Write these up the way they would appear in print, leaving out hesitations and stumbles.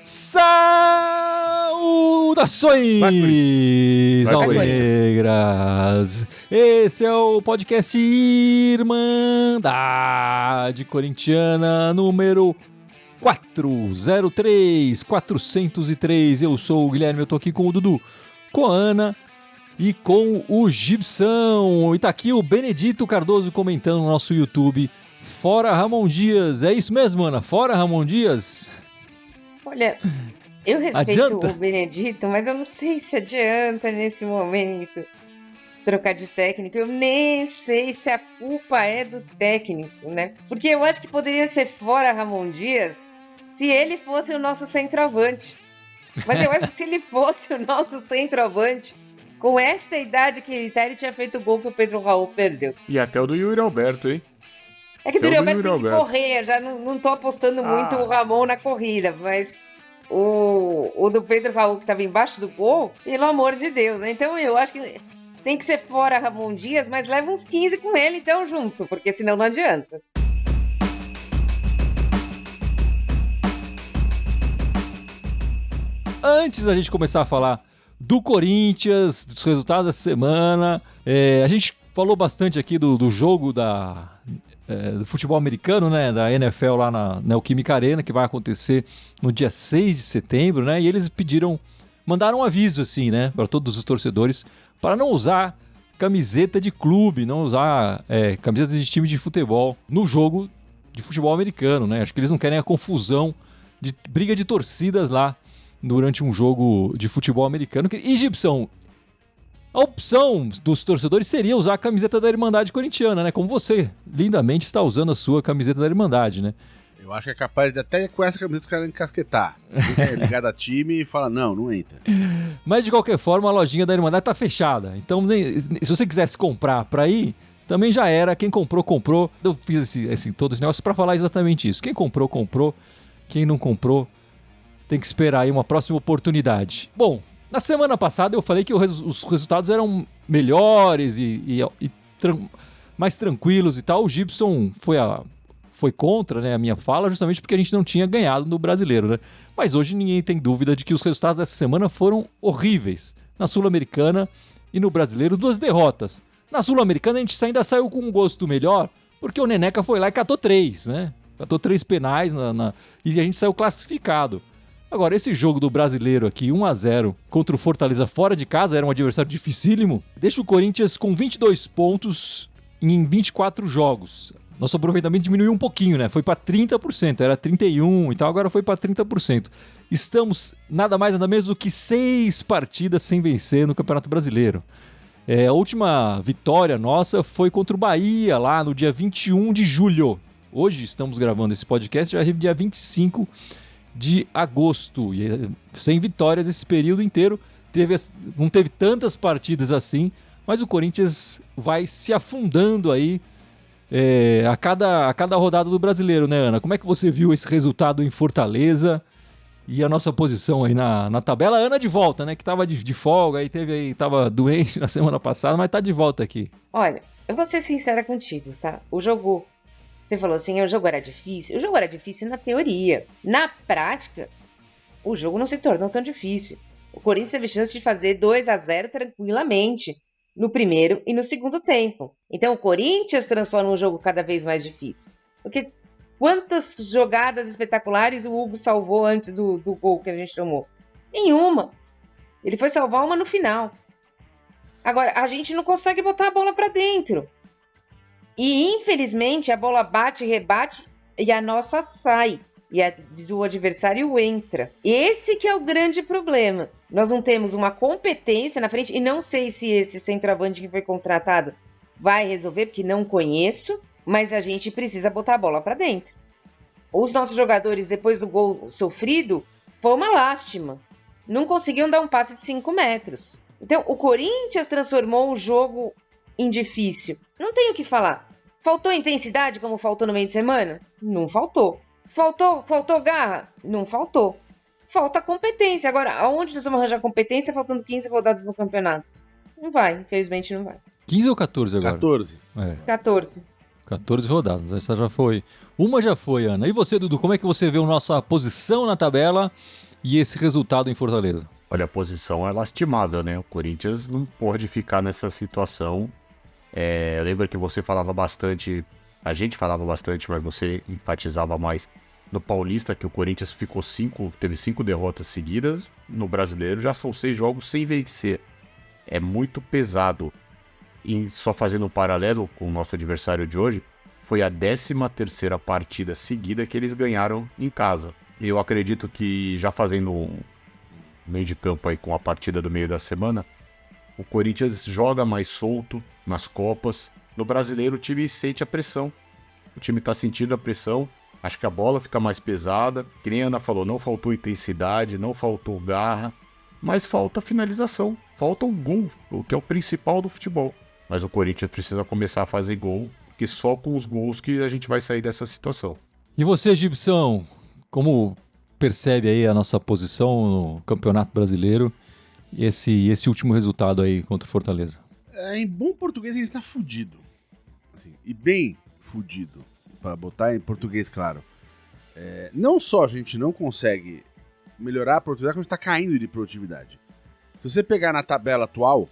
Saudações alvinegras! Esse é o podcast Irmandade Corintiana número 403. Eu sou o Guilherme, eu tô aqui com o Dudu, com a Ana e com o Gibson. E tá aqui o Benedito Cardoso comentando no nosso YouTube. Fora Ramon Dias. É isso mesmo, Ana? Fora Ramon Dias? Olha, eu respeito Adianta? o Benedito, mas eu não sei se adianta nesse momento trocar de técnico. Eu nem sei se a culpa é do técnico, né? Porque eu acho que poderia ser fora Ramon Dias se ele fosse o nosso centroavante. Mas eu acho que se ele fosse o nosso centroavante, com esta idade que ele tá, ele tinha feito o gol que o Pedro Raul perdeu. E até o do Yuri Alberto, hein? É que o Até Yuri o do Alberto Yuri tem que Alberto. correr, eu já não tô apostando muito o Ramon na corrida, mas o do Pedro Raul que tava embaixo do gol, pelo amor de Deus, né? Então eu acho que tem que ser fora Ramon Dias, mas leva uns 15 com ele então junto, porque senão não adianta. Antes da gente começar a falar do Corinthians, dos resultados da semana, a gente falou bastante aqui do jogo do futebol americano, né, da NFL lá na Neoquímica Arena, que vai acontecer no dia 6 de setembro, né, e eles mandaram um aviso assim, né, para todos os torcedores, para não usar camiseta de clube, não usar camiseta de time de futebol no jogo de futebol americano, né, acho que eles não querem a confusão de briga de torcidas lá durante um jogo de futebol americano. E, Gibson, a opção dos torcedores seria usar a camiseta da Irmandade Corintiana, né? Como você lindamente está usando a sua camiseta da Irmandade, né? Eu acho que é capaz de até com essa camiseta o cara encasquetar. Ligado a time e fala, não entra. Mas de qualquer forma, a lojinha da Irmandade está fechada. Então, se você quisesse comprar para ir, também já era. Quem comprou, comprou. Eu fiz todos os negócios para falar exatamente isso. Quem comprou, comprou. Quem não comprou, tem que esperar aí uma próxima oportunidade. Bom, na semana passada eu falei que os resultados eram melhores e mais tranquilos e tal. O Gibson foi contra, né, a minha fala, justamente porque a gente não tinha ganhado no Brasileiro, né? Mas hoje ninguém tem dúvida de que os resultados dessa semana foram horríveis. Na Sul-Americana e no Brasileiro, 2 derrotas. Na Sul-Americana a gente ainda saiu com um gosto melhor, porque o Neneca foi lá e catou 3, né? Catou 3 penais e a gente saiu classificado. Agora, esse jogo do Brasileiro aqui, 1-0 contra o Fortaleza fora de casa, era um adversário dificílimo, deixa o Corinthians com 22 pontos em 24 jogos. Nosso aproveitamento diminuiu um pouquinho, né? Foi para 30%, era 31% e tal, agora foi para 30%. Estamos nada mais nada menos do que 6 partidas sem vencer no Campeonato Brasileiro. A última vitória nossa foi contra o Bahia, lá no dia 21 de julho. Hoje estamos gravando esse podcast, já é dia 25 de agosto, e sem vitórias esse período inteiro, não teve tantas partidas assim, mas o Corinthians vai se afundando aí a cada rodada do Brasileiro, né, Ana? Como é que você viu esse resultado em Fortaleza e a nossa posição aí na tabela? A Ana de volta, né, que tava de folga, tava doente na semana passada, mas tá de volta aqui. Olha, eu vou ser sincera contigo, tá? O jogo... Você falou assim, o jogo era difícil. O jogo era difícil na teoria. Na prática, o jogo não se tornou tão difícil. O Corinthians teve chance de fazer 2-0 tranquilamente no primeiro e no segundo tempo. Então o Corinthians transforma um jogo cada vez mais difícil. Porque quantas jogadas espetaculares o Hugo salvou antes do gol que a gente tomou? Nenhuma. Ele foi salvar uma no final. Agora, a gente não consegue botar a bola para dentro. E, infelizmente, a bola bate, rebate e a nossa sai. E a do adversário entra. Esse que é o grande problema. Nós não temos uma competência na frente. E não sei se esse centroavante que foi contratado vai resolver, porque não conheço. Mas a gente precisa botar a bola para dentro. Os nossos jogadores, depois do gol sofrido, foi uma lástima. Não conseguiam dar um passe de 5 metros. Então, o Corinthians transformou o jogo em difícil. Não tenho o que falar. Faltou intensidade como faltou no meio de semana? Não faltou. Faltou garra? Não faltou. Falta competência. Agora, aonde nós vamos arranjar competência faltando 15 rodadas no campeonato? Não vai, infelizmente não vai. 15 ou 14 agora? 14. 14. 14 rodadas. Essa já foi. Uma já foi, Ana. E você, Dudu, como é que você vê a nossa posição na tabela e esse resultado em Fortaleza? Olha, a posição é lastimável, né? O Corinthians não pode ficar nessa situação. Eu lembro que você falava bastante, a gente falava bastante, mas você enfatizava mais no Paulista, que o Corinthians teve 5 derrotas seguidas. No Brasileiro já são 6 jogos sem vencer. É muito pesado. E só fazendo um paralelo com o nosso adversário de hoje, foi a 13ª partida seguida que eles ganharam em casa. Eu acredito que, já fazendo um meio de campo aí com a partida do meio da semana, o Corinthians joga mais solto nas Copas. No Brasileiro o time sente a pressão. O time tá sentindo a pressão. Acho que a bola fica mais pesada. Que nem a Ana falou, não faltou intensidade, não faltou garra, mas falta finalização. Falta um gol, o que é o principal do futebol. Mas o Corinthians precisa começar a fazer gol, porque só com os gols que a gente vai sair dessa situação. E você, Gibson, como percebe aí a nossa posição no Campeonato Brasileiro e esse último resultado aí contra o Fortaleza? Em bom português, a gente tá fudido. Assim, e bem fudido, para botar em português claro. Não só a gente não consegue melhorar a produtividade, como a gente tá caindo de produtividade. Se você pegar na tabela atual,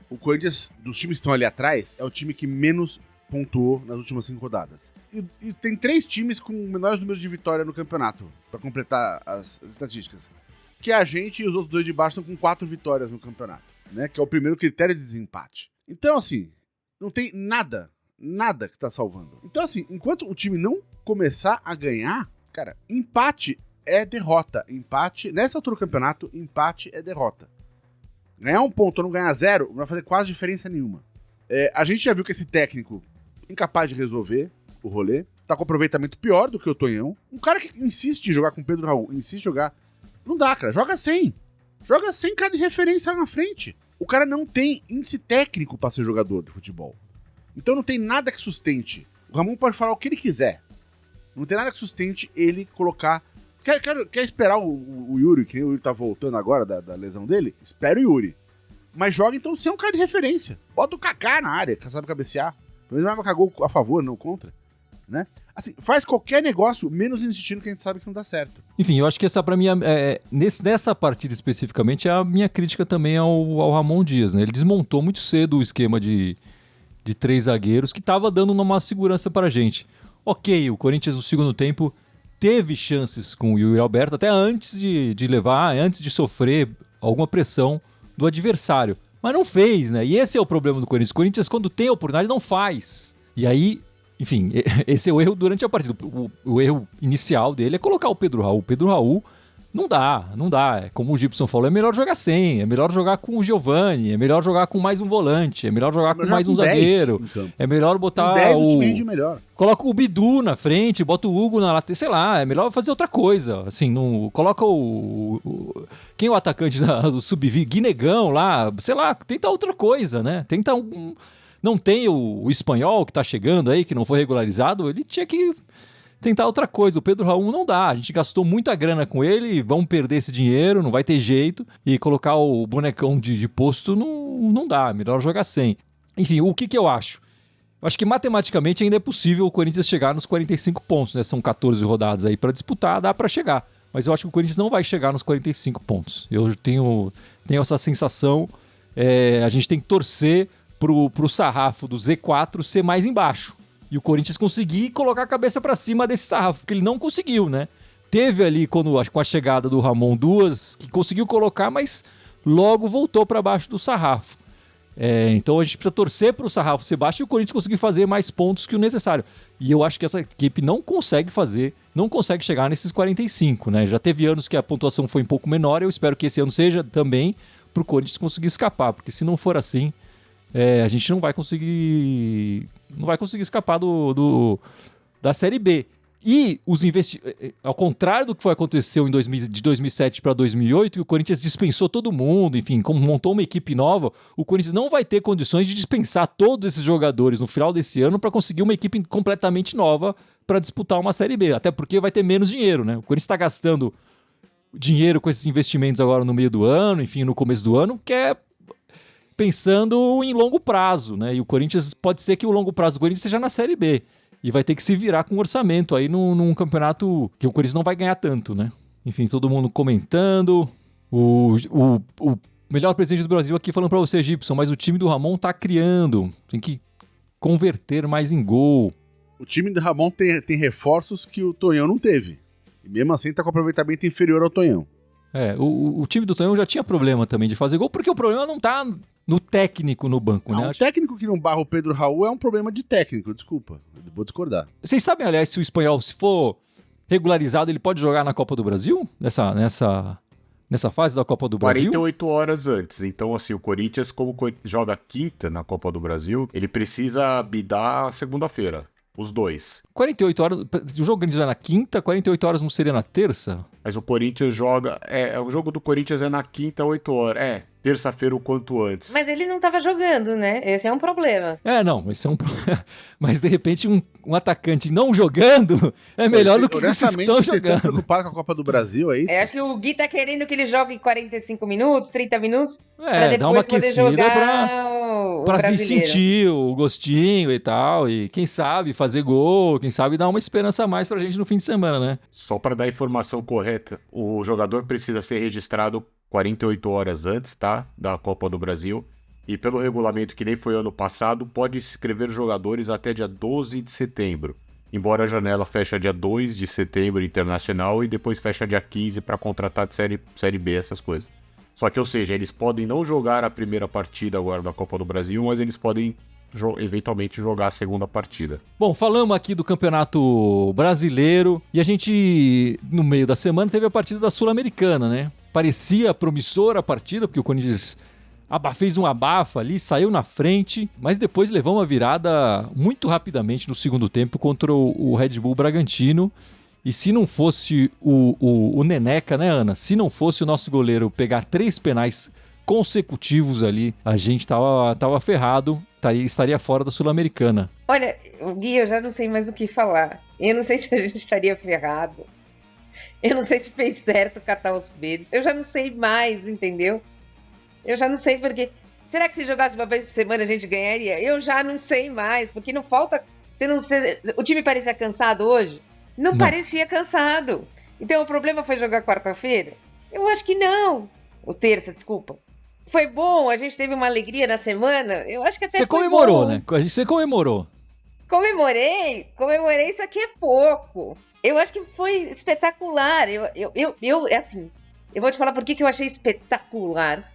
o Corinthians, dos times que estão ali atrás, é o time que menos pontuou nas últimas 5 rodadas. E tem 3 times com menores números de vitória no campeonato, para completar as estatísticas. Que a gente e os outros 2 de baixo estão com 4 vitórias no campeonato, né? Que é o primeiro critério de desempate. Então, assim, não tem nada que tá salvando. Então, assim, enquanto o time não começar a ganhar, cara, empate é derrota. Empate, nessa altura do campeonato, empate é derrota. Ganhar 1 ponto ou não ganhar 0 não vai fazer quase diferença nenhuma. A gente já viu que esse técnico, incapaz de resolver o rolê, tá com aproveitamento pior do que o Tonhão. Um cara que insiste em jogar com o Pedro Raul, insiste em jogar... Não dá, cara. Joga sem. Joga sem cara de referência lá na frente. O cara não tem índice técnico pra ser jogador de futebol. Então não tem nada que sustente. O Ramon pode falar o que ele quiser. Não tem nada que sustente ele colocar... Quer esperar o Yuri, que o Yuri tá voltando agora da lesão dele? Espera o Yuri. Mas joga então sem um cara de referência. Bota o Kaká na área, que sabe cabecear. Pelo menos vai marcar gol a favor, não contra. Né? Assim, faz qualquer negócio, menos insistindo que a gente sabe que não dá certo. Enfim, eu acho que essa pra mim, nessa partida especificamente, é a minha crítica também ao Ramon Dias, né? Ele desmontou muito cedo o esquema de 3 zagueiros, que tava dando uma segurança pra gente. Ok, o Corinthians no segundo tempo teve chances com o Yuri Alberto, até antes antes de sofrer alguma pressão do adversário. Mas não fez, né? E esse é o problema do Corinthians. O Corinthians, quando tem a oportunidade, não faz. E aí, enfim, esse é o erro durante a partida. O erro inicial dele é colocar o Pedro Raul. O Pedro Raul não dá. É como o Gibson falou, é melhor jogar sem, é melhor jogar com o Giovani, é melhor jogar com mais um volante, é melhor jogar com mais um zagueiro, é melhor botar 10 o time melhor. Coloca o Bidu na frente, bota o Hugo na lateral, sei lá, é melhor fazer outra coisa. Assim, coloca quem é o atacante do Sub-20? Guinegão lá, sei lá, tenta outra coisa, né? Tenta não tem o espanhol que tá chegando aí, que não foi regularizado, ele tinha que tentar outra coisa. O Pedro Raul não dá, a gente gastou muita grana com ele, vamos perder esse dinheiro, não vai ter jeito, e colocar o bonecão de posto não dá, melhor jogar sem. Enfim, o que eu acho? Eu acho que matematicamente ainda é possível o Corinthians chegar nos 45 pontos, né? São 14 rodadas aí para disputar, dá para chegar. Mas eu acho que o Corinthians não vai chegar nos 45 pontos. Eu tenho essa sensação, a gente tem que torcer pro sarrafo do Z4 ser mais embaixo. E o Corinthians conseguir colocar a cabeça para cima desse sarrafo, porque ele não conseguiu, né? Teve ali, com a chegada do Ramon, 2 que conseguiu colocar, mas logo voltou para baixo do sarrafo. Então a gente precisa torcer para o sarrafo ser baixo e o Corinthians conseguir fazer mais pontos que o necessário. E eu acho que essa equipe não consegue chegar nesses 45, né? Já teve anos que a pontuação foi um pouco menor, eu espero que esse ano seja também para o Corinthians conseguir escapar, porque se não for assim, a gente não vai conseguir escapar da Série B. E ao contrário do que aconteceu de 2007 para 2008, que o Corinthians dispensou todo mundo, enfim, como montou uma equipe nova, o Corinthians não vai ter condições de dispensar todos esses jogadores no final desse ano para conseguir uma equipe completamente nova para disputar uma Série B, até porque vai ter menos dinheiro, né? O Corinthians está gastando dinheiro com esses investimentos agora no meio do ano, enfim, no começo do ano, que é pensando em longo prazo, né? E o Corinthians, pode ser que o longo prazo do Corinthians seja na Série B. E vai ter que se virar com orçamento aí num campeonato que o Corinthians não vai ganhar tanto, né? Enfim, todo mundo comentando. O melhor presidente do Brasil aqui falando pra você, Gibson, mas o time do Ramon tá criando. Tem que converter mais em gol. O time do Ramon tem reforços que o Tonhão não teve. E mesmo assim tá com aproveitamento inferior ao Tonhão. O time do Tonhão já tinha problema também de fazer gol, porque o problema não tá no técnico no banco, né? Um técnico que não barra o Pedro Raul é um problema de técnico, desculpa. Eu vou discordar. Vocês sabem, aliás, se o espanhol, se for regularizado, ele pode jogar na Copa do Brasil? Nessa fase da Copa do Brasil? 48 horas antes. Então, assim, o Corinthians, como joga quinta na Copa do Brasil, ele precisa bidar segunda-feira. Os dois. 48 horas. O jogo grande vai na quinta, 48 horas não seria na terça? Mas o Corinthians joga. O jogo do Corinthians é na quinta, 8 horas. Terça-feira o quanto antes. Mas ele não tava jogando, né? Esse é um problema. Não, esse é um problema. Mas de repente um atacante não jogando é melhor do que vocês estão vocês estão jogando. preocupados com a Copa do Brasil, é isso? Acho que o Gui tá querendo que ele jogue 45 minutos, 30 minutos, pra Dá uma depois poder aquecida jogar o pra se brasileiro. sentir o gostinho e tal. E quem sabe fazer gol, quem sabe dar uma esperança a mais pra gente no fim de semana, né? Só para dar a informação correta, o jogador precisa ser registrado 48 horas antes, tá? Da Copa do Brasil. E pelo regulamento, que nem foi ano passado, pode inscrever jogadores até dia 12 de setembro. Embora a janela feche dia 2 de setembro internacional e depois fecha dia 15 para contratar de série B, essas coisas. Só que, ou seja, eles podem não jogar a primeira partida agora da Copa do Brasil, mas eles podem eventualmente jogar a segunda partida. Bom, falamos aqui do Campeonato Brasileiro e a gente, no meio da semana, teve a partida da Sul-Americana, né? Parecia promissora a partida, porque o Corinthians fez um abafa ali, saiu na frente, mas depois levou uma virada muito rapidamente no segundo tempo contra o Red Bull Bragantino. E se não fosse o Neneca, né, Ana? Se não fosse o nosso goleiro pegar 3 penais consecutivos ali, a gente tava ferrado, estaria fora da Sul-Americana. Olha, Gui, eu já não sei mais o que falar. Eu não sei se a gente estaria ferrado. Eu não sei se fez certo catar os peitos. Eu já não sei mais, entendeu? Eu já não sei porque... Será que se jogasse uma vez por semana a gente ganharia? Eu já não sei mais, porque não falta... O time parecia cansado hoje? Não parecia cansado. Então o problema foi jogar quarta-feira? Eu acho que não. Ou terça, desculpa. Foi bom, a gente teve uma alegria na semana. Eu acho que até Você foi comemorou, bom. né? Você comemorou. Comemorei, isso aqui é pouco. Eu acho que foi espetacular. Assim, eu vou te falar por que eu achei espetacular.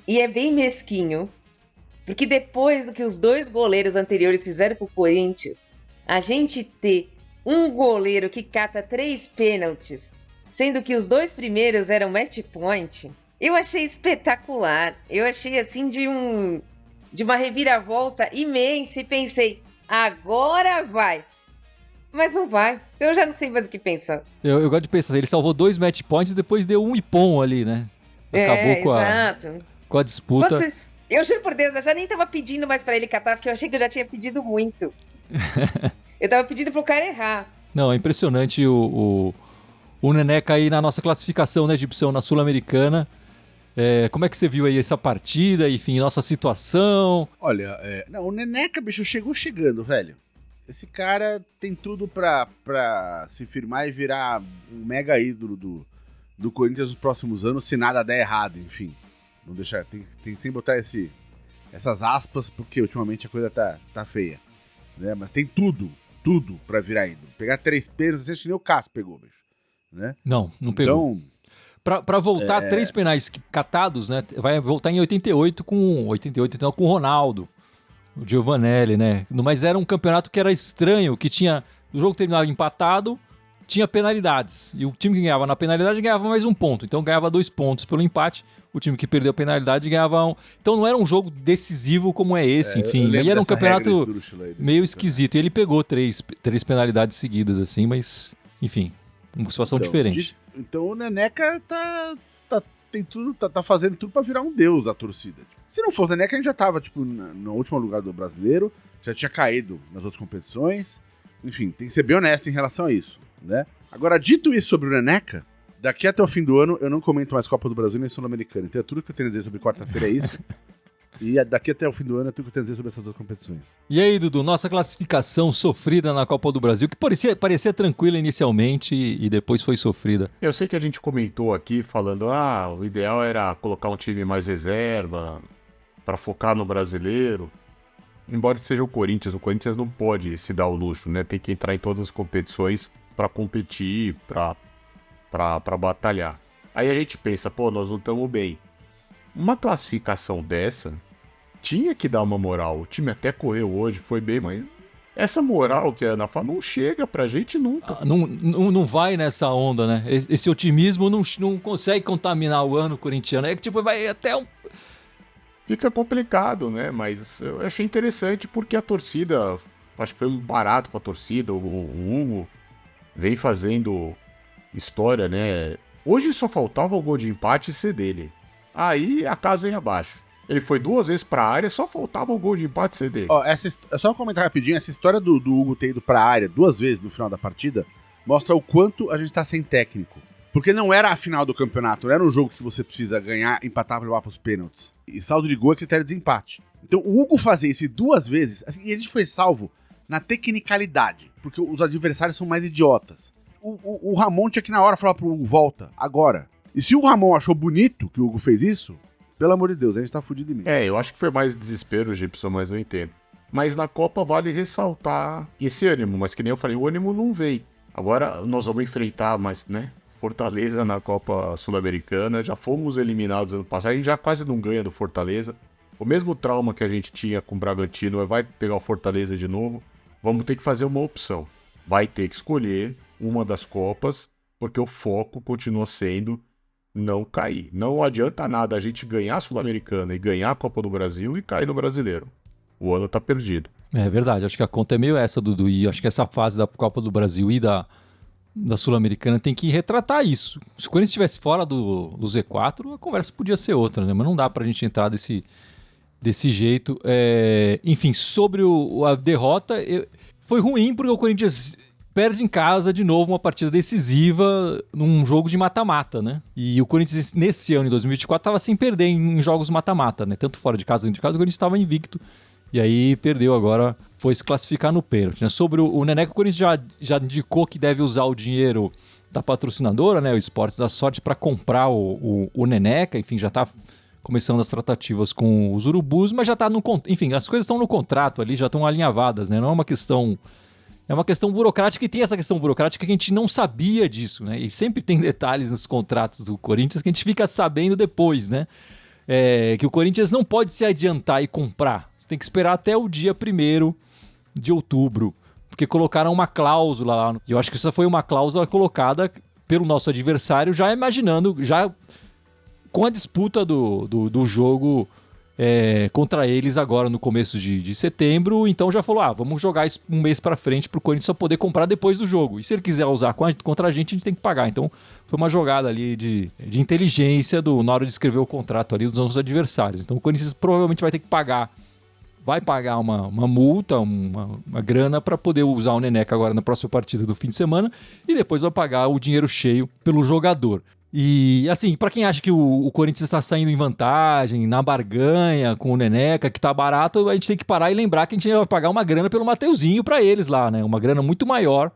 E é bem mesquinho. Porque depois do que os 2 goleiros anteriores fizeram pro Corinthians, a gente ter um goleiro que cata 3 pênaltis, sendo que os 2 primeiros eram match point, eu achei espetacular. Eu achei assim de uma reviravolta imensa e pensei, agora vai. Mas não vai. Então eu já não sei mais o que pensar. Eu gosto de pensar, ele salvou 2 match points e depois deu um ipom ali, né? Acabou com a disputa. Eu juro por Deus, eu já nem tava pedindo mais pra ele catar, porque eu achei que eu já tinha pedido muito. Eu tava pedindo pro cara errar. Não, é impressionante o Neneca aí na nossa classificação, né, Gibson, na Sul-Americana. Como é que você viu aí essa partida, enfim, nossa situação? Olha, o Neneca, bicho, chegou chegando, velho. Esse cara tem tudo pra se firmar e virar um mega ídolo do Corinthians nos próximos anos, se nada der errado, enfim. Não deixar, tem sem botar essas aspas, porque ultimamente a coisa tá feia. Né? Mas tem tudo pra virar ídolo. Pegar 3 pênaltis, você acha que nem o Cássio pegou, bicho. Né? Não pegou. Então, pra voltar 3 penais catados, né? Vai voltar em 88 com o Ronaldo, o Giovanelli, né? Mas era um campeonato que era estranho, que tinha... O jogo terminava empatado, tinha penalidades. E o time que ganhava na penalidade ganhava mais 1 ponto. Então ganhava 2 pontos pelo empate. O time que perdeu a penalidade ganhava 1. Então não era um jogo decisivo como é esse, enfim. E era um campeonato meio esquisito. E ele pegou 3 penalidades seguidas, assim, mas, enfim, uma situação diferente. Então o Neneca tá fazendo tudo pra virar um deus da torcida. Se não fosse o Neneca, a gente já tava, tipo, no último lugar do brasileiro, já tinha caído nas outras competições. Enfim, tem que ser bem honesto em relação a isso, né? Agora, dito isso sobre o Neneca, daqui até o fim do ano eu não comento mais Copa do Brasil nem Sul-Americana. Então é tudo que eu tenho a dizer sobre quarta-feira é isso. E daqui até o fim do ano eu tenho que dizer sobre essas duas competições. E aí, Dudu, nossa classificação sofrida na Copa do Brasil, que parecia tranquila inicialmente e depois foi sofrida. Eu sei que a gente comentou aqui falando, o ideal era colocar um time mais reserva para focar no brasileiro. Embora seja o Corinthians não pode se dar o luxo, né? Tem que entrar em todas as competições para competir, para batalhar. Aí a gente pensa, nós não estamos bem. Uma classificação dessa tinha que dar uma moral. O time até correu hoje, foi bem, mas essa moral que a Ana fala não chega pra gente nunca. Não vai nessa onda, né? Esse otimismo não consegue contaminar o ano corintiano. É que tipo, vai até um... Fica complicado, né? Mas eu achei interessante porque a torcida, acho que foi barato pra torcida. O Hugo vem fazendo história, né? Hoje só faltava o gol de empate ser dele. Aí a casa ia abaixo. Ele foi 2 vezes pra área, só faltava o gol de empate ser dele. Só um comentário rapidinho, essa história do Hugo ter ido pra área 2 vezes no final da partida mostra o quanto a gente tá sem técnico. Porque não era a final do campeonato, não era um jogo que você precisa ganhar, empatar e levar pros pênaltis. E saldo de gol é critério de desempate. Então o Hugo fazer isso 2 vezes, assim, e a gente foi salvo na tecnicalidade, porque os adversários são mais idiotas. O Ramon tinha que na hora falar pro Hugo, volta, agora. E se o Ramon achou bonito que o Hugo fez isso, pelo amor de Deus, a gente tá fudido de mim. Eu acho que foi mais desespero, Gibson, mas eu entendo. Mas na Copa vale ressaltar esse ânimo, mas que nem eu falei, o ânimo não veio. Agora nós vamos enfrentar, né? Fortaleza na Copa Sul-Americana, já fomos eliminados ano passado, a gente já quase não ganha do Fortaleza. O mesmo trauma que a gente tinha com o Bragantino vai pegar o Fortaleza de novo. Vamos ter que fazer uma opção. Vai ter que escolher uma das Copas, porque o foco continua sendo não cair. Não adianta nada a gente ganhar a Sul-Americana e ganhar a Copa do Brasil e cair no Brasileiro. O ano tá perdido. É verdade, acho que a conta é meio essa, Dudu, e acho que essa fase da Copa do Brasil e da Sul-Americana tem que retratar isso. Se o Corinthians estivesse fora do Z4, a conversa podia ser outra, né? Mas não dá pra gente entrar desse jeito. Enfim, sobre a derrota, foi ruim porque o Corinthians perde em casa de novo uma partida decisiva num jogo de mata-mata, né? E o Corinthians, nesse ano, em 2024, estava sem perder em jogos mata-mata, né? Tanto fora de casa quanto dentro de casa, o Corinthians estava invicto. E aí perdeu agora, foi se classificar no pênalti, né? Sobre o Neneca, o Corinthians já indicou que deve usar o dinheiro da patrocinadora, né? O Esportes da Sorte, para comprar o Neneca. Enfim, já está começando as tratativas com os urubus, mas já está no... Enfim, as coisas estão no contrato ali, já estão alinhavadas, né? Não é uma questão... É uma questão burocrática, e tem essa questão burocrática que a gente não sabia disso, né? E sempre tem detalhes nos contratos do Corinthians que a gente fica sabendo depois, né? Que o Corinthians não pode se adiantar e comprar. Você tem que esperar até o dia 1º de outubro, porque colocaram uma cláusula lá. E eu acho que essa foi uma cláusula colocada pelo nosso adversário, já imaginando, já com a disputa do jogo contra eles agora no começo de setembro. Então já falou, vamos jogar isso um mês pra frente pro Corinthians só poder comprar depois do jogo. E se ele quiser usar contra a gente tem que pagar. Então foi uma jogada ali de inteligência na hora de escrever o contrato ali dos nossos adversários. Então o Corinthians provavelmente vai ter que pagar uma multa, uma grana para poder usar o Neneca agora na próxima partida do fim de semana, e depois vai pagar o dinheiro cheio pelo jogador. E assim, para quem acha que o Corinthians está saindo em vantagem, na barganha com o Neneca, que tá barato, a gente tem que parar e lembrar que a gente vai pagar uma grana pelo Mateuzinho para eles lá, né? Uma grana muito maior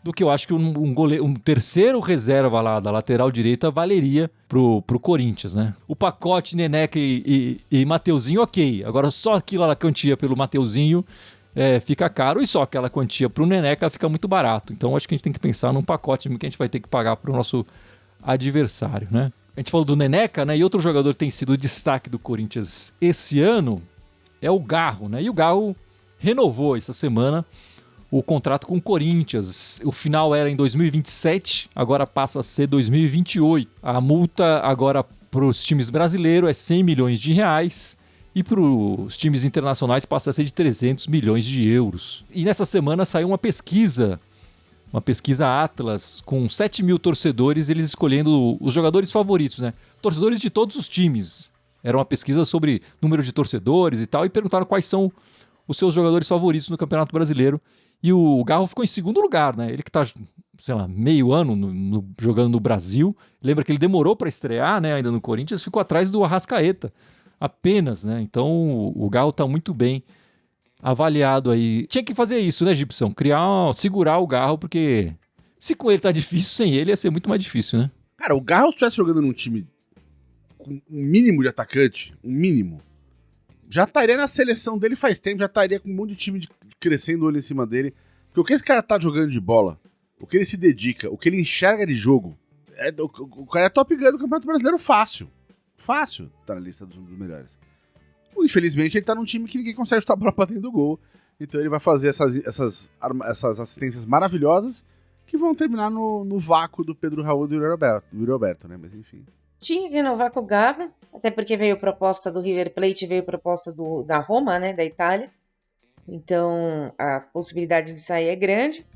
do que eu acho que um terceiro reserva lá da lateral direita valeria pro Corinthians, né? O pacote Neneca e Mateuzinho, ok. Agora só aquela quantia pelo Mateuzinho fica caro, e só aquela quantia pro Neneca fica muito barato. Então acho que a gente tem que pensar num pacote que a gente vai ter que pagar pro nosso adversário, né? A gente falou do Neneca, né? E outro jogador que tem sido o destaque do Corinthians esse ano é o Garro, né? E o Garro renovou essa semana o contrato com o Corinthians. O final era em 2027, agora passa a ser 2028. A multa agora para os times brasileiros é 100 milhões de reais e para os times internacionais passa a ser de 300 milhões de euros. E nessa semana saiu uma pesquisa Atlas com 7 mil torcedores, eles escolhendo os jogadores favoritos, né? Torcedores de todos os times. Era uma pesquisa sobre número de torcedores e tal, e perguntaram quais são os seus jogadores favoritos no Campeonato Brasileiro. E o Garro ficou em segundo lugar, né? Ele que tá, sei lá, meio ano jogando no Brasil. Lembra que ele demorou para estrear, né? Ainda no Corinthians, ficou atrás do Arrascaeta. apenas, né? Então o Garro tá muito bem avaliado aí. Tinha que fazer isso, né, Gibson? Segurar o Garro, porque se com ele tá difícil, sem ele ia ser muito mais difícil, né? Cara, o Garro se estivesse jogando num time com um mínimo de atacante, já estaria na seleção dele faz tempo, já estaria com um monte de time crescendo o olho em cima dele. Porque o que esse cara tá jogando de bola, o que ele se dedica, o que ele enxerga de jogo, o cara é top gun do Campeonato Brasileiro fácil. Fácil tá na lista dos melhores. Infelizmente, ele tá num time que ninguém consegue chutar a bola pra dentro do gol. Então ele vai fazer essas assistências maravilhosas que vão terminar no vácuo do Pedro Raul e do Yuri Alberto, né? Mas enfim. Tinha que renovar com o Garro, até porque veio proposta do River Plate, veio proposta da Roma, né, da Itália. Então a possibilidade de sair é grande.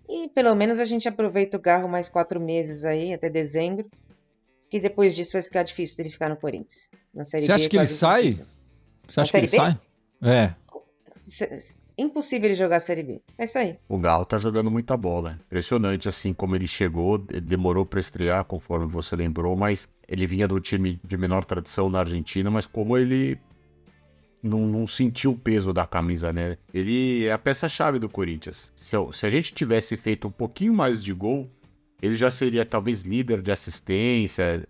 E pelo menos a gente aproveita o Garro mais 4 meses aí, até dezembro. Que depois disso vai ficar difícil dele ficar no Corinthians. Na Série B. Você acha que ele sai? Você acha que ele sai? É. Impossível ele jogar a Série B. Vai sair. O Galo tá jogando muita bola. Impressionante, assim, como ele chegou. Ele demorou pra estrear, conforme você lembrou, mas ele vinha do time de menor tradição na Argentina, mas como ele não sentiu o peso da camisa, né? Ele é a peça-chave do Corinthians. Se a gente tivesse feito um pouquinho mais de gol, ele já seria talvez líder de assistência,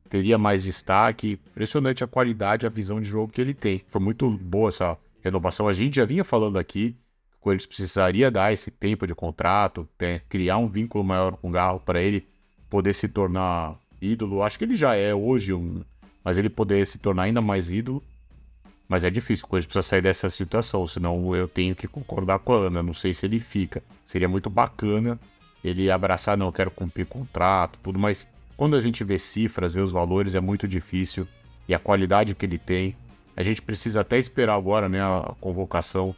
teria mais destaque. Impressionante a qualidade, a visão de jogo que ele tem. Foi muito boa essa renovação. A gente já vinha falando aqui que o Corinthians precisaria dar esse tempo de contrato, criar um vínculo maior com o Garro para ele poder se tornar ídolo. Acho que ele já é hoje, mas ele poder se tornar ainda mais ídolo. Mas é difícil, o Corinthians precisa sair dessa situação, senão eu tenho que concordar com a Ana. Não sei se ele fica. Seria muito bacana ele abraçar, não, eu quero cumprir contrato, tudo, mas quando a gente vê cifras, vê os valores, é muito difícil. E a qualidade que ele tem, a gente precisa até esperar agora, né, a convocação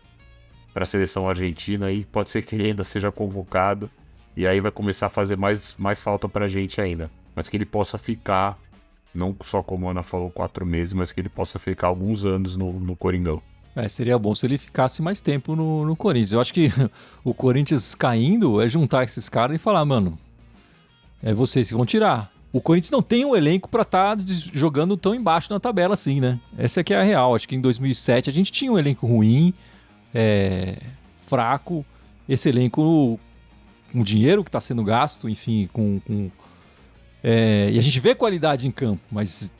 para a seleção argentina, e pode ser que ele ainda seja convocado, e aí vai começar a fazer mais falta pra gente ainda. Mas que ele possa ficar, não só como a Ana falou, 4 meses, mas que ele possa ficar alguns anos no Coringão. Seria bom se ele ficasse mais tempo no Corinthians. Eu acho que o Corinthians caindo é juntar esses caras e falar, mano, é vocês que vão tirar. O Corinthians não tem um elenco pra estar jogando tão embaixo na tabela assim, né? Essa aqui é a real. Acho que em 2007 a gente tinha um elenco ruim, fraco. Esse elenco, com o dinheiro que está sendo gasto, enfim, e a gente vê qualidade em campo, mas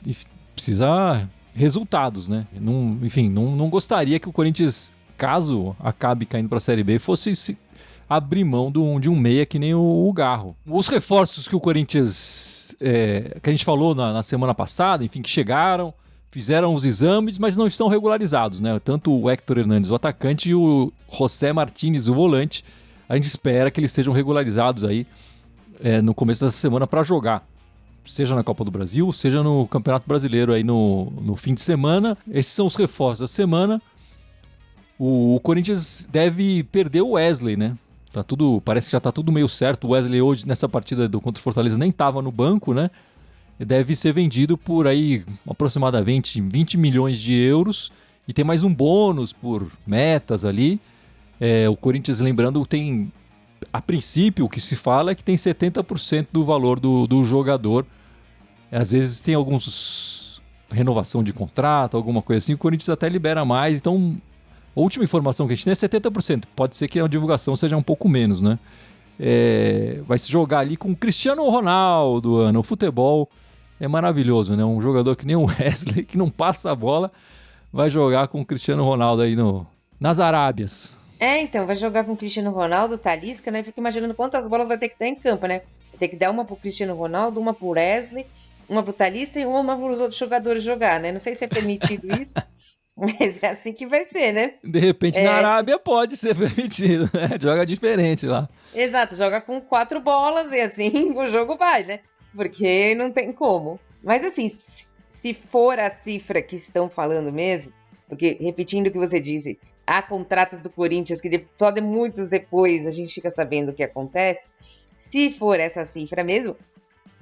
precisa resultados, né? Não gostaria que o Corinthians, caso acabe caindo para a Série B, fosse abrir mão de um meia que nem o Garro. Os reforços que o Corinthians, que a gente falou na semana passada, enfim, que chegaram, fizeram os exames, mas não estão regularizados, né? Tanto o Héctor Hernandes, o atacante, e o José Martínez, o volante, a gente espera que eles sejam regularizados aí no começo dessa semana para jogar, seja na Copa do Brasil, seja no Campeonato Brasileiro aí no fim de semana. Esses são os reforços da semana. O Corinthians deve perder o Wesley, né? Parece que já tá tudo meio certo. O Wesley hoje, nessa partida contra o Fortaleza, nem tava no banco, né? Deve ser vendido por aí aproximadamente 20 milhões de euros, e tem mais um bônus por metas ali. O Corinthians, lembrando, tem, a princípio, o que se fala é que tem 70% do valor do jogador. Às vezes tem alguns renovação de contrato, alguma coisa assim, o Corinthians até libera mais. Então, a última informação que a gente tem é 70%. Pode ser que a divulgação seja um pouco menos, né? Vai se jogar ali com o Cristiano Ronaldo, Ana. O futebol é maravilhoso, né? Um jogador que nem o Wesley, que não passa a bola, vai jogar com o Cristiano Ronaldo aí nas Arábias. Então, vai jogar com o Cristiano Ronaldo, Talisca, né? Fico imaginando quantas bolas vai ter que dar em campo, né? Vai ter que dar uma pro Cristiano Ronaldo, uma pro Wesley, uma pro Talisca e uma pros outros jogadores jogar, né? Não sei se é permitido isso, mas é assim que vai ser, né? De repente, na Arábia pode ser permitido, né? Joga diferente lá. Exato, joga com 4 bolas e assim o jogo vai, né? Porque não tem como. Mas assim, se for a cifra que estão falando mesmo, porque, repetindo o que você disse, há contratos do Corinthians que só de muitos depois a gente fica sabendo o que acontece. Se for essa cifra mesmo,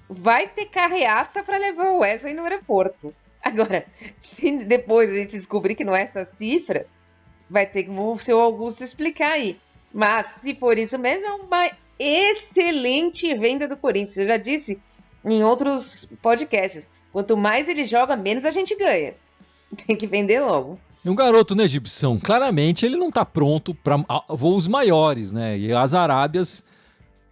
vai ter carreata para levar o Wesley no aeroporto. Agora, se depois a gente descobrir que não é essa cifra, vai ter que o seu Augusto explicar aí. Mas, se for isso mesmo, é uma excelente venda do Corinthians. Eu já disse em outros podcasts, quanto mais ele joga, menos a gente ganha. Tem que vender logo. E um garoto, né, Gibson? Claramente ele não tá pronto para voos maiores, né? E as Arábias.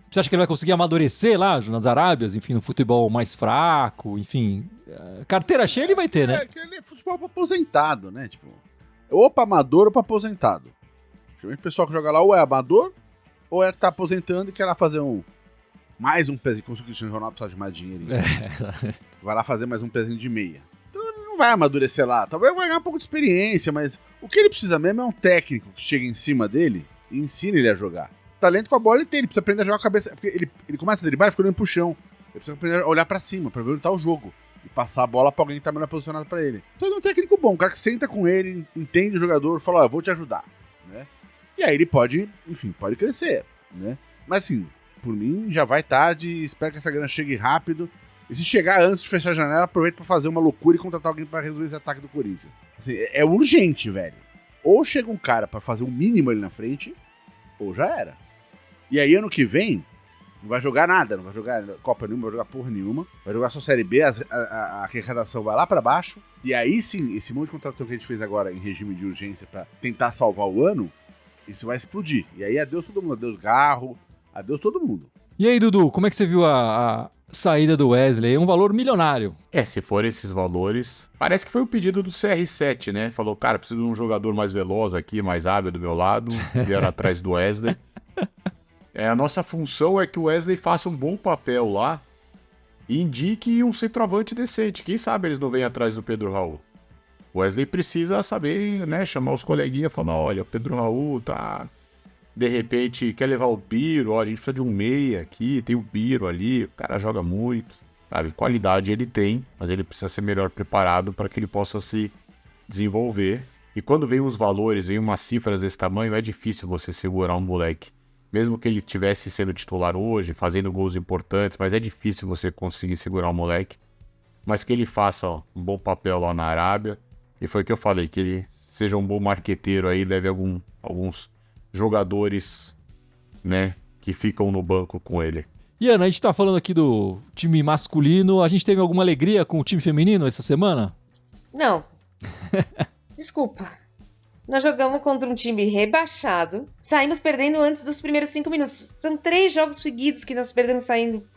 Você acha que ele vai conseguir amadurecer lá nas Arábias? Enfim, no futebol mais fraco, enfim. Carteira cheia ele vai ter, né? Que ele é futebol pra aposentado, né? Tipo, ou pra amador ou pra aposentado. Geralmente o pessoal que joga lá ou é amador, ou é que tá aposentando e quer lá fazer mais um pezinho. Como se o Cristiano Ronaldo precisa de mais dinheiro. Vai lá fazer mais um pezinho de meia. Então ele não vai amadurecer lá. Talvez vai ganhar um pouco de experiência, mas o que ele precisa mesmo é um técnico que chega em cima dele e ensine ele a jogar. Talento com a bola ele tem, ele precisa aprender a jogar com a cabeça. Porque ele começa a driblar e fica olhando pro chão. Ele precisa aprender a olhar pra cima, pra ver onde tá o jogo. E passar a bola pra alguém que tá melhor posicionado pra ele. Então ele é um técnico bom, um cara que senta com ele, entende o jogador, fala, eu vou te ajudar, né? E aí ele pode, enfim, pode crescer, né? Mas assim, por mim já vai tarde, espero que essa grana chegue rápido. E se chegar antes de fechar a janela, aproveita pra fazer uma loucura e contratar alguém pra resolver esse ataque do Corinthians. Assim, é urgente, velho. Ou chega um cara pra fazer o mínimo ali na frente, ou já era. E aí ano que vem, não vai jogar nada, não vai jogar Copa nenhuma, não vai jogar porra nenhuma. Vai jogar só Série B, a arrecadação vai lá pra baixo. E aí sim, esse monte de contratação que a gente fez agora em regime de urgência pra tentar salvar o ano, isso vai explodir. E aí adeus todo mundo, adeus Garro, adeus todo mundo. E aí, Dudu, como é que você viu a saída do Wesley? É um valor milionário. Se for esses valores, parece que foi o pedido do CR7, né? Falou, cara, preciso de um jogador mais veloz aqui, mais hábil do meu lado. Vieram atrás do Wesley. A nossa função é que o Wesley faça um bom papel lá e indique um centroavante decente. Quem sabe eles não vêm atrás do Pedro Raul. O Wesley precisa saber, né, chamar os coleguinhas e falar, olha, o Pedro Raul tá... De repente, quer levar o Biro, ó, a gente precisa de um meia aqui, tem o Biro ali, o cara joga muito, sabe? Qualidade ele tem, mas ele precisa ser melhor preparado para que ele possa se desenvolver. E quando vem os valores, vem umas cifras desse tamanho, é difícil você segurar um moleque. Mesmo que ele estivesse sendo titular hoje, fazendo gols importantes, mas é difícil você conseguir segurar um moleque. Mas que ele faça um bom papel lá na Arábia. E foi o que eu falei, que ele seja um bom marqueteiro aí, leve alguns jogadores, né, que ficam no banco com ele. E Ana, a gente tá falando aqui do time masculino, a gente teve alguma alegria com o time feminino essa semana? Não. Desculpa. Nós jogamos contra um time rebaixado, saímos perdendo antes dos primeiros 5 minutos. São 3 jogos seguidos que nós perdemos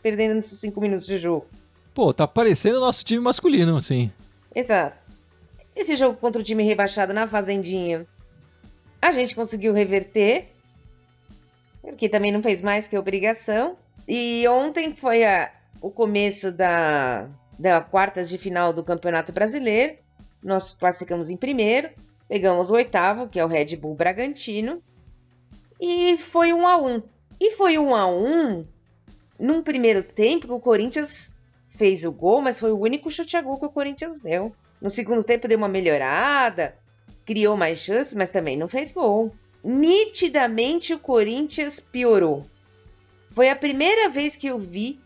perdendo nesses 5 minutos de jogo. Pô, tá parecendo o nosso time masculino, assim. Exato. Esse jogo contra o time rebaixado na Fazendinha, a gente conseguiu reverter, porque também não fez mais que obrigação. E ontem foi o começo da quartas de final do Campeonato Brasileiro. Nós classificamos em primeiro, pegamos o 8º, que é o Red Bull Bragantino, e foi 1-1. E foi 1-1 num primeiro tempo que o Corinthians fez o gol, mas foi o único chute a gol que o Corinthians deu. No segundo tempo deu uma melhorada, criou mais chances, mas também não fez gol. Nitidamente o Corinthians piorou. Foi a primeira vez que eu vi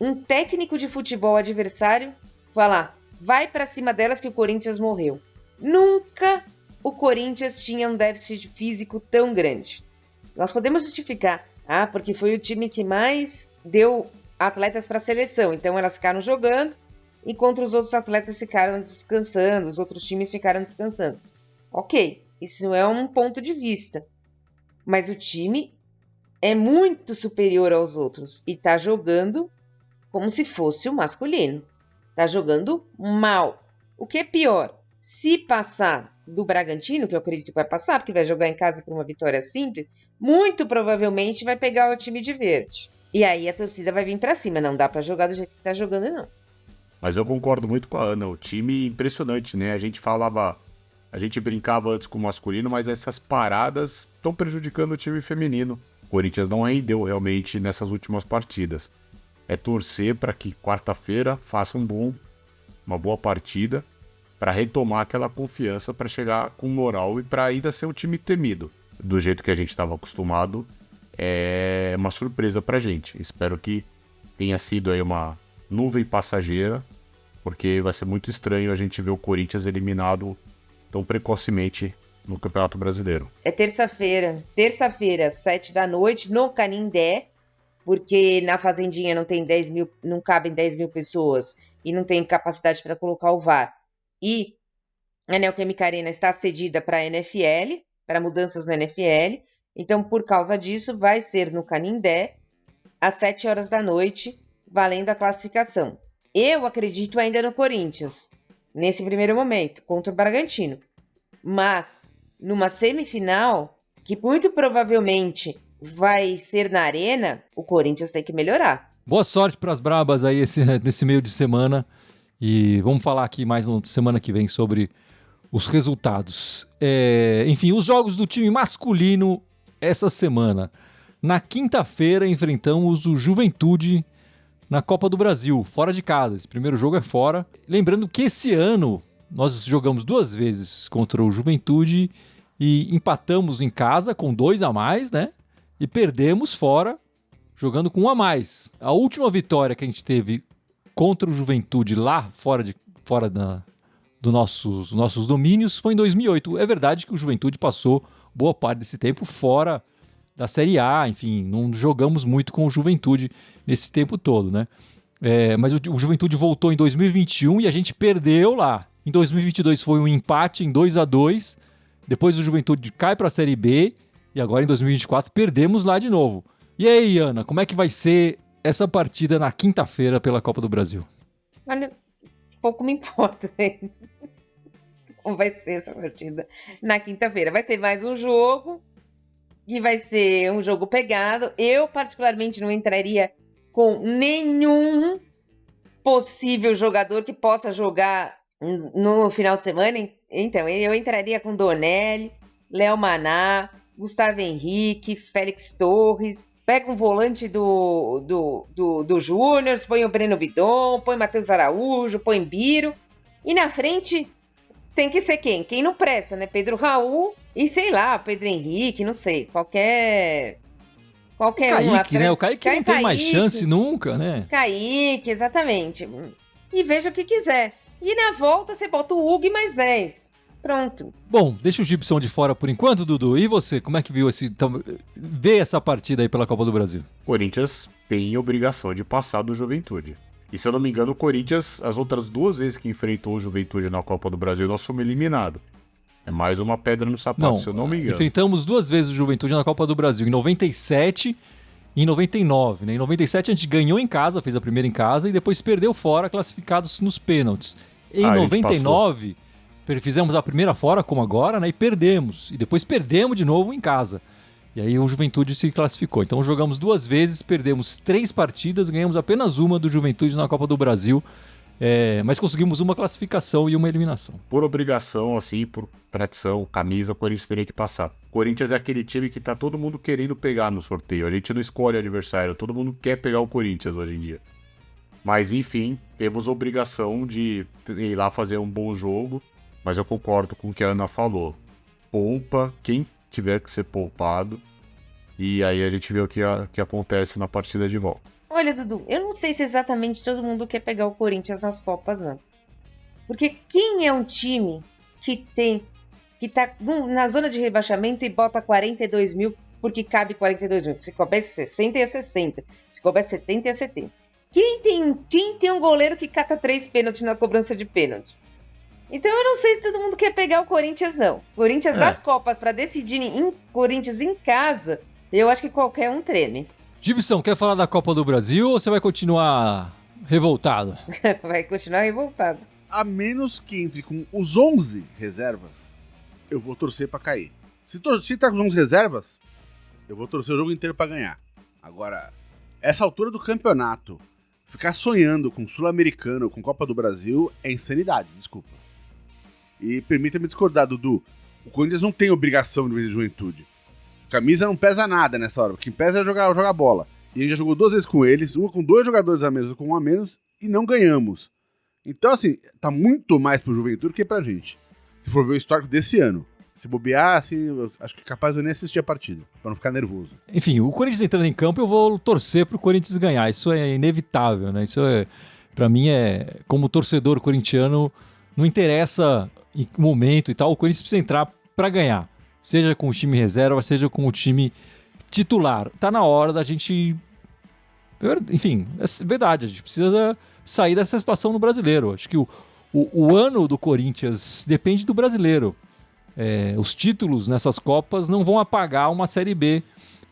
um técnico de futebol adversário falar, vai pra cima delas que o Corinthians morreu. Nunca o Corinthians tinha um déficit físico tão grande. Nós podemos justificar, porque foi o time que mais deu atletas para a seleção, então elas ficaram jogando, enquanto os outros atletas ficaram descansando, os outros times ficaram descansando. Ok, isso é um ponto de vista, mas o time é muito superior aos outros e tá jogando como se fosse o masculino. Tá jogando mal. O que é pior, se passar do Bragantino, que eu acredito que vai passar, porque vai jogar em casa por uma vitória simples, muito provavelmente vai pegar o time de verde. E aí a torcida vai vir pra cima, não dá pra jogar do jeito que tá jogando, não. Mas eu concordo muito com a Ana, o time impressionante, né? A gente brincava antes com o masculino, mas essas paradas estão prejudicando o time feminino. O Corinthians não rendeu realmente nessas últimas partidas. É torcer para que quarta-feira faça uma boa partida, para retomar aquela confiança, para chegar com moral e para ainda ser um time temido. Do jeito que a gente estava acostumado, é uma surpresa pra gente. Espero que tenha sido aí uma nuvem passageira, porque vai ser muito estranho a gente ver o Corinthians eliminado tão precocemente no Campeonato Brasileiro. É terça-feira, 7 da noite, no Canindé, porque na Fazendinha não cabem 10 mil pessoas e não tem capacidade para colocar o VAR. E A Neoquímica Arena está cedida para a NFL, para mudanças na NFL. Então, por causa disso, vai ser no Canindé, às 7 horas da noite, valendo a classificação. Eu acredito ainda no Corinthians, nesse primeiro momento, contra o Bragantino. Mas, numa semifinal, que muito provavelmente vai ser na Arena, o Corinthians tem que melhorar. Boa sorte para as brabas aí nesse meio de semana. E vamos falar aqui mais na semana que vem sobre os resultados. Enfim, os jogos do time masculino essa semana. Na quinta-feira enfrentamos o Juventude na Copa do Brasil, fora de casa. Esse primeiro jogo é fora. Lembrando que esse ano nós jogamos 2 vezes contra o Juventude e empatamos em casa com 2 a mais, né? E perdemos fora, jogando com 1 a mais. A última vitória que a gente teve contra o Juventude lá fora dos nossos domínios foi em 2008. É verdade que o Juventude passou boa parte desse tempo fora da Série A, enfim, não jogamos muito com o Juventude nesse tempo todo, né? Mas o Juventude voltou em 2021 e a gente perdeu lá. Em 2022 foi um empate em 2 a 2. Depois o Juventude cai para a Série B e agora em 2024 perdemos lá de novo. E aí, Ana, como é que vai ser essa partida na quinta-feira pela Copa do Brasil? Olha, pouco me importa, hein? Como vai ser essa partida na quinta-feira? Vai ser mais um jogo e vai ser um jogo pegado. Eu, particularmente, não entraria com nenhum possível jogador que possa jogar no final de semana. Então, eu entraria com Donelli, Léo Maná, Gustavo Henrique, Félix Torres. Pega um volante do Júnior, põe o Breno Vidon, põe Matheus Araújo, põe Biro. E na frente tem que ser quem? Quem não presta, né? Pedro Raul e, sei lá, Pedro Henrique, não sei. Qualquer Kaique, né? O Kaique não tem mais chance nunca, né? Kaique, exatamente. E veja o que quiser. E na volta você bota o Hugo e mais 10. Pronto. Bom, deixa o Gibson de fora por enquanto, Dudu. E você, como é que viu vê essa partida aí pela Copa do Brasil? Corinthians tem obrigação de passar do Juventude. E se eu não me engano, o Corinthians, as outras 2 vezes que enfrentou o Juventude na Copa do Brasil, nós fomos eliminados. É mais uma pedra no sapato, se eu não me engano. Enfrentamos 2 vezes o Juventude na Copa do Brasil, em 97 e em 99. Né? Em 97 a gente ganhou em casa, fez a primeira em casa, e depois perdeu fora, classificados nos pênaltis. Em 99, fizemos a primeira fora, como agora, né? E perdemos. E depois perdemos de novo em casa. E aí o Juventude se classificou. Então jogamos 2 vezes, perdemos 3 partidas, ganhamos apenas uma do Juventude na Copa do Brasil. Mas conseguimos uma classificação e uma eliminação. Por obrigação, assim, por tradição, camisa, o Corinthians teria que passar. O Corinthians é aquele time que tá todo mundo querendo pegar no sorteio. A gente não escolhe adversário, todo mundo quer pegar o Corinthians hoje em dia. Mas, enfim, temos obrigação de ir lá fazer um bom jogo. Mas eu concordo com o que a Ana falou. Poupa quem tiver que ser poupado. E aí a gente vê o que acontece na partida de volta. Olha, Dudu, eu não sei se exatamente todo mundo quer pegar o Corinthians nas Copas, não. Porque quem é um time que tá na zona de rebaixamento e bota 42 mil porque cabe 42 mil? Se couber 60, é 60. Se couber 70, é 70. Quem tem um goleiro que cata 3 pênaltis na cobrança de pênalti? Então eu não sei se todo mundo quer pegar o Corinthians, não. Corinthians das Copas para decidirem Corinthians em casa, eu acho que qualquer um treme. Gibson, quer falar da Copa do Brasil ou você vai continuar revoltado? Vai continuar revoltado. A menos que entre com os 11 reservas, eu vou torcer pra cair. Se tá com os 11 reservas, eu vou torcer o jogo inteiro pra ganhar. Agora, essa altura do campeonato, ficar sonhando com Sul-Americano, com Copa do Brasil, é insanidade, desculpa. E permita-me discordar, Dudu. O Corinthians não tem obrigação de ver Juventude. Camisa não pesa nada nessa hora. O que pesa é jogar bola. E a gente já jogou 2 vezes com eles, uma com 2 jogadores a menos, com 1 a menos, e não ganhamos. Então, assim, tá muito mais pro Juventude que pra gente. Se for ver o histórico desse ano. Se bobear, assim, eu acho que é capaz de eu nem assistir a partida, pra não ficar nervoso. Enfim, o Corinthians entrando em campo, eu vou torcer pro Corinthians ganhar. Isso é inevitável, né? Isso pra mim, como torcedor corintiano, não interessa em que momento e tal, o Corinthians precisa entrar pra ganhar. Seja com o time reserva, seja com o time titular. Tá na hora da gente... Enfim, é verdade, a gente precisa sair dessa situação no Brasileiro. Acho que o O ano do Corinthians depende do brasileiro. Os títulos nessas Copas não vão apagar uma Série B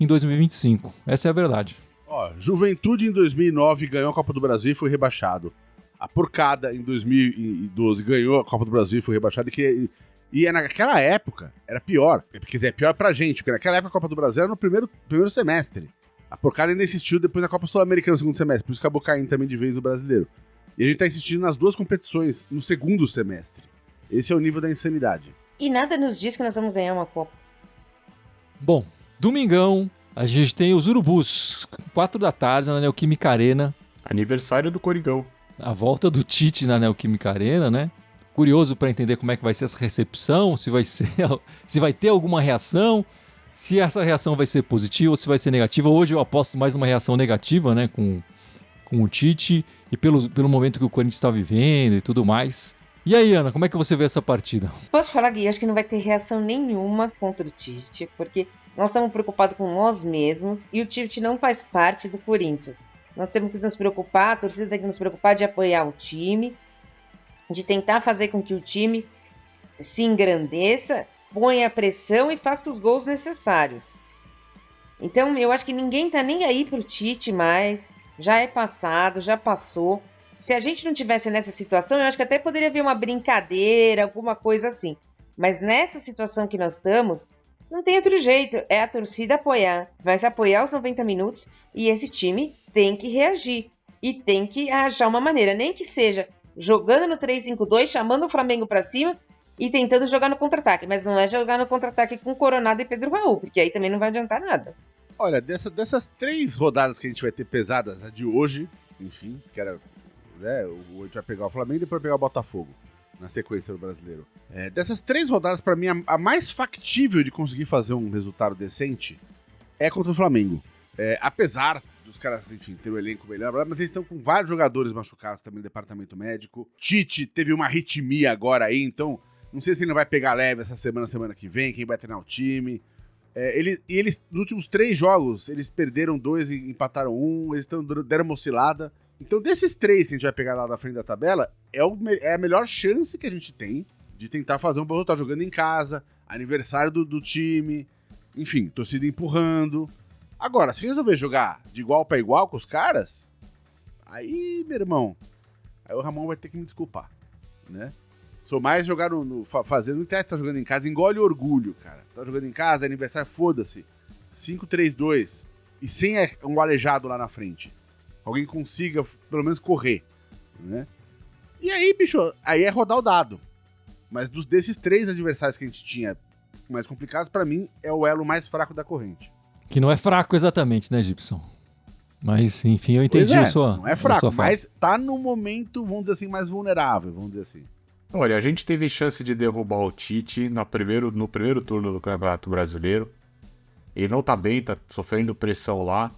em 2025. Essa é a verdade. Ó, Juventude em 2009 ganhou a Copa do Brasil e foi rebaixado. A Porcada em 2012 ganhou a Copa do Brasil e foi rebaixado. E naquela época era pior. Quer dizer, é pior pra gente, porque naquela época a Copa do Brasil era no primeiro semestre. A Porcada ainda insistiu depois na Copa Sul-Americana no segundo semestre, por isso acabou caindo também de vez no brasileiro. E a gente tá insistindo nas duas competições no segundo semestre. Esse é o nível da insanidade. E nada nos diz que nós vamos ganhar uma Copa. Bom, domingão, a gente tem os Urubus, 4 da tarde na Neoquímica Arena. Aniversário do Coringão. A volta do Tite na Neoquímica Arena, né? Curioso para entender como é que vai ser essa recepção, se vai ter alguma reação, se essa reação vai ser positiva ou se vai ser negativa. Hoje eu aposto mais numa reação negativa, né? Com o Tite e pelo momento que o Corinthians está vivendo e tudo mais. E aí, Ana, como é que você vê essa partida? Posso falar, Gui, acho que não vai ter reação nenhuma contra o Tite, porque nós estamos preocupados com nós mesmos e o Tite não faz parte do Corinthians. Nós temos que nos preocupar, a torcida tem que nos preocupar de apoiar o time, de tentar fazer com que o time se engrandeça, ponha pressão e faça os gols necessários. Então, eu acho que ninguém tá nem aí pro Tite mais, já é passado, já passou. Se a gente não tivesse nessa situação, eu acho que até poderia haver uma brincadeira, alguma coisa assim. Mas nessa situação que nós estamos, não tem outro jeito. É a torcida apoiar. Vai se apoiar os 90 minutos e esse time tem que reagir. E tem que achar uma maneira. Nem que seja jogando no 3-5-2, chamando o Flamengo pra cima e tentando jogar no contra-ataque. Mas não é jogar no contra-ataque com Coronado e Pedro Raul, porque aí também não vai adiantar nada. Olha, dessas 3 rodadas que a gente vai ter pesadas, a de hoje, enfim, que era... a gente vai pegar o Flamengo e depois pegar o Botafogo na sequência do brasileiro. Dessas 3 rodadas, pra mim, a mais factível de conseguir fazer um resultado decente é contra o Flamengo. Apesar dos caras, enfim, ter o elenco melhor, mas eles estão com vários jogadores machucados também no departamento médico. Tite teve uma arritmia agora aí, então não sei se ele não vai pegar leve essa semana que vem, quem vai treinar o time. Eles, nos últimos 3 jogos, eles perderam 2 e empataram 1, eles deram uma oscilada. Então, desses 3 que a gente vai pegar lá na frente da tabela, é a melhor chance que a gente tem de tentar fazer um bom resultado. Jogando em casa, aniversário do time, enfim, torcida empurrando. Agora, se resolver jogar de igual para igual com os caras, aí, meu irmão, aí o Ramon vai ter que me desculpar, né? Sou mais jogar fazendo, não interessa, tá jogando em casa, engole o orgulho, cara. Tá jogando em casa, aniversário, foda-se. 5-3-2 e sem um aleijado lá na frente. Alguém consiga, pelo menos, correr, né? E aí, bicho, aí é rodar o dado. Mas desses 3 adversários que a gente tinha mais complicados, pra mim, é o elo mais fraco da corrente. Que não é fraco exatamente, né, Gibson? Mas, enfim, eu entendi a sua... Não é fraco, mas tá no momento, vamos dizer assim, mais vulnerável, vamos dizer assim. Olha, a gente teve chance de derrubar o Tite no primeiro turno do Campeonato Brasileiro. Ele não tá bem, tá sofrendo pressão lá.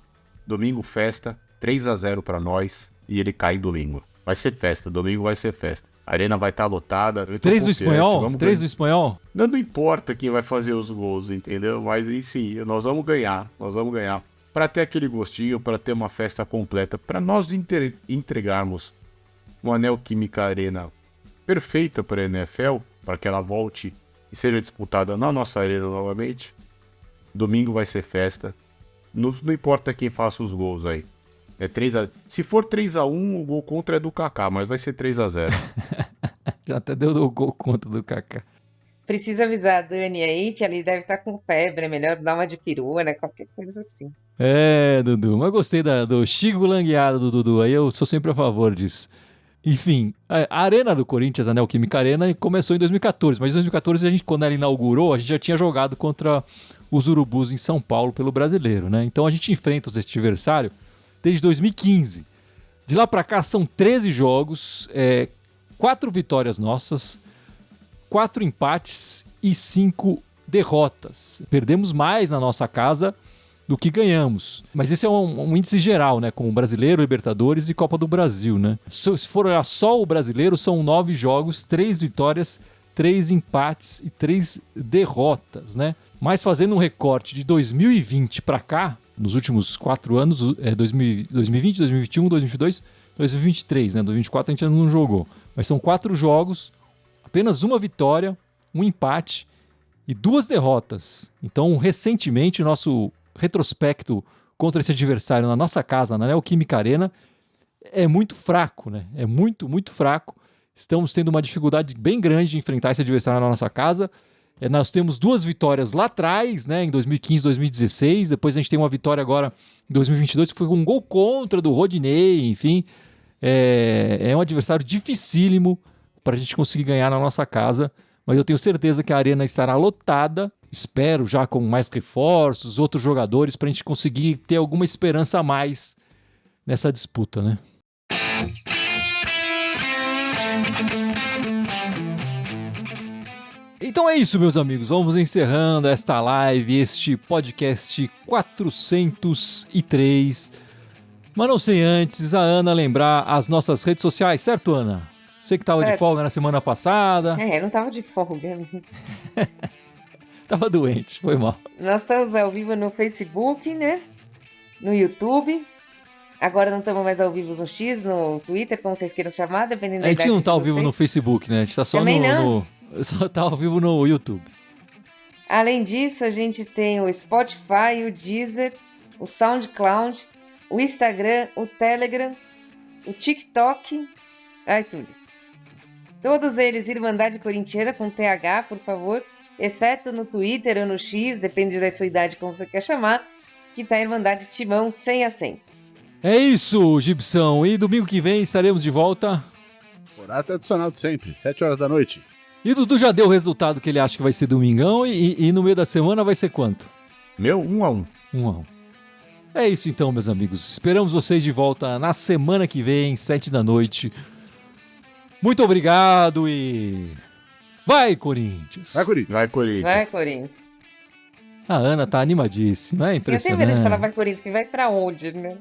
Domingo, festa. 3-0 pra nós e ele cai domingo. Vai ser festa, domingo vai ser festa. A arena vai estar lotada. 3 do Espanhol? 3 do Espanhol? Não importa quem vai fazer os gols, entendeu? Mas em si, nós vamos ganhar. Pra ter aquele gostinho, pra ter uma festa completa, pra nós entregarmos uma Neoquímica Arena perfeita pra NFL, pra que ela volte e seja disputada na nossa arena novamente. Domingo vai ser festa. Não importa quem faça os gols aí. Se for 3-1, o gol contra é do Kaká, mas vai ser 3-0. Já até deu o gol contra do Kaká. Precisa avisar a Dani aí que ele deve estar com febre, é melhor dar uma de perua, né? Qualquer coisa assim. Dudu, mas gostei do chigolangueado do Dudu, aí eu sou sempre a favor disso. Enfim, a arena do Corinthians, a Neoquímica Arena, começou em 2014, mas em 2014, quando ela inaugurou, a gente já tinha jogado contra os Urubus em São Paulo pelo Brasileiro, né? Então a gente enfrenta esse adversário desde 2015. De lá pra cá são 13 jogos, 4 vitórias nossas, 4 empates e 5 derrotas. Perdemos mais na nossa casa do que ganhamos. Mas esse é um índice geral, né? Com o Brasileiro, Libertadores e Copa do Brasil, né? Se for olhar só o Brasileiro, são 9 jogos, 3 vitórias, 3 empates e 3 derrotas, né? Mas fazendo um recorte de 2020 para cá, nos últimos 4 anos, 2020, 2021, 2022, 2023, né? 2024 a gente ainda não jogou. Mas são 4 jogos, apenas uma vitória, um empate e 2 derrotas. Então, recentemente, o nosso retrospecto contra esse adversário na nossa casa, na Neoquímica Arena, é muito fraco, né? É muito, muito fraco. Estamos tendo uma dificuldade bem grande de enfrentar esse adversário na nossa casa. Nós temos 2 vitórias lá atrás, né? Em 2015, 2016. Depois a gente tem uma vitória agora em 2022, que foi um gol contra do Rodinei, enfim. É um adversário dificílimo para a gente conseguir ganhar na nossa casa. Mas eu tenho certeza que a arena estará lotada. Espero já com mais reforços, outros jogadores, para a gente conseguir ter alguma esperança a mais nessa disputa, né? Então é isso, meus amigos. Vamos encerrando esta live, este podcast 403. Mas não sem antes a Ana lembrar as nossas redes sociais, certo, Ana? Você que estava de folga na semana passada. Eu não estava de folga. Tava doente, foi mal. Nós estamos ao vivo no Facebook, né? No YouTube. Agora não estamos mais ao vivo no X, no Twitter, como vocês queiram chamar, dependendo da idade. A gente não tá ao de vivo vocês. no Facebook, né? A gente tá só Também só tá ao vivo no YouTube. Além disso, a gente tem o Spotify, o Deezer, o SoundCloud, o Instagram, o Telegram, o TikTok, iTunes. Todos eles Irmandade Corintiana com TH, por favor, exceto no Twitter ou no X, depende da sua idade como você quer chamar, que tá Irmandade Timão sem acento. É isso, Gibson. E domingo que vem estaremos de volta. Horário tradicional de sempre, 7 horas da noite. E o Dudu já deu o resultado que ele acha que vai ser domingão e no meio da semana vai ser quanto? Meu, 1-1. 1-1. É isso então, meus amigos. Esperamos vocês de volta na semana que vem, 7 da noite. Muito obrigado e... Vai, Corinthians! Vai, Corinthians. Vai, Corinthians. Vai, Corinthians. A Ana tá animadíssima, é Eu tenho impressionante. medo de falar vai, Corinthians, que vai pra onde, né?